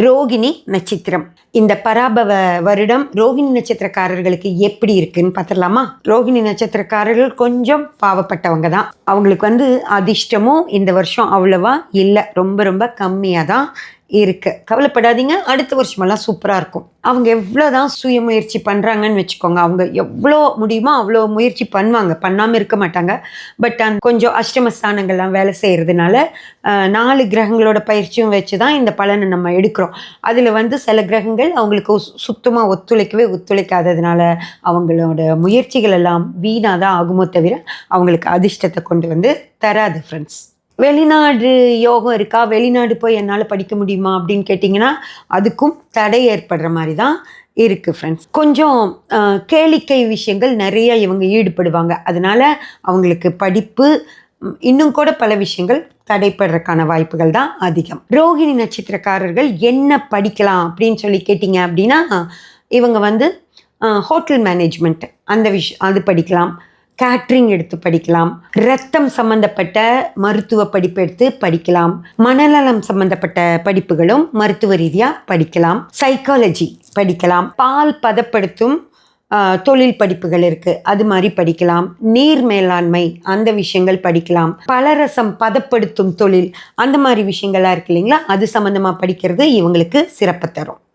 ரோகிணி நட்சத்திரம். இந்த பராபவ வருடம் ரோகிணி நட்சத்திரக்காரர்களுக்கு எப்படி இருக்குன்னு பார்த்துடலாமா? ரோகிணி நட்சத்திரக்காரர்கள் கொஞ்சம் பாவப்பட்டவங்க தான். அவங்களுக்கு அதிர்ஷ்டமும் இந்த வருஷம் அவ்வளவா இல்லை, ரொம்ப ரொம்ப கம்மியாக தான் இருக்கு. கவலைப்படாதீங்க, அடுத்த வருஷமெல்லாம் சூப்பராக இருக்கும். அவங்க எவ்வளோதான் சுய முயற்சி பண்ணுறாங்கன்னு வச்சுக்கோங்க, அவங்க எவ்வளோ முடியுமோ அவ்வளோ முயற்சி பண்ணுவாங்க, பண்ணாமல் இருக்க மாட்டாங்க. பட் கொஞ்சம் அஷ்டமஸ்தானங்கள்லாம் வேலை செய்கிறதுனால 4 கிரகங்களோட பயிற்சியும் வச்சு தான் இந்த பலனை நம்ம எடுக்கிறோம். அதில் சில கிரகங்கள் அவங்களுக்கு சுத்தமாக ஒத்துழைக்காததுனால அவங்களோட முயற்சிகள் எல்லாம் வீணாக தான் ஆகுமோ தவிர அவங்களுக்கு அதிர்ஷ்டத்தை கொண்டு தராது ஃப்ரெண்ட்ஸ். வெளிநாடு யோகம் இருக்கா, வெளிநாடு போய் என்னால் படிக்க முடியுமா அப்படின்னு கேட்டிங்கன்னா அதுக்கும் தடை ஏற்படுற மாதிரி தான் இருக்குது ஃப்ரெண்ட்ஸ். கொஞ்சம் கேளிக்கை விஷயங்கள் நிறைய இவங்க ஈடுபடுவாங்க, அதனால அவங்களுக்கு படிப்பு இன்னும் கூட பல விஷயங்கள் தடைப்படுறதுக்கான வாய்ப்புகள் தான் அதிகம். ரோகிணி நட்சத்திரக்காரர்கள் என்ன படிக்கலாம் அப்படின்னு சொல்லி கேட்டிங்க அப்படின்னா, இவங்க ஹோட்டல் மேனேஜ்மெண்ட் அது படிக்கலாம், கேட்ரிங் எடுத்து படிக்கலாம், இரத்தம் சம்பந்தப்பட்ட மருத்துவ படிப்பு எடுத்து படிக்கலாம், மனநலம் சம்பந்தப்பட்ட படிப்புகளும் மருத்துவ ரீதியாக படிக்கலாம், சைக்காலஜி படிக்கலாம், பால் பதப்படுத்தும் தொழில் படிப்புகள் இருக்குது, அது மாதிரி படிக்கலாம், நீர் மேலாண்மை அந்த விஷயங்கள் படிக்கலாம், பலரசம் பதப்படுத்தும் தொழில் அந்த மாதிரி விஷயங்கள்லாம் இருக்கு இல்லைங்களா, அது சம்மந்தமாக படிக்கிறது இவங்களுக்கு சிறப்பு தரும்.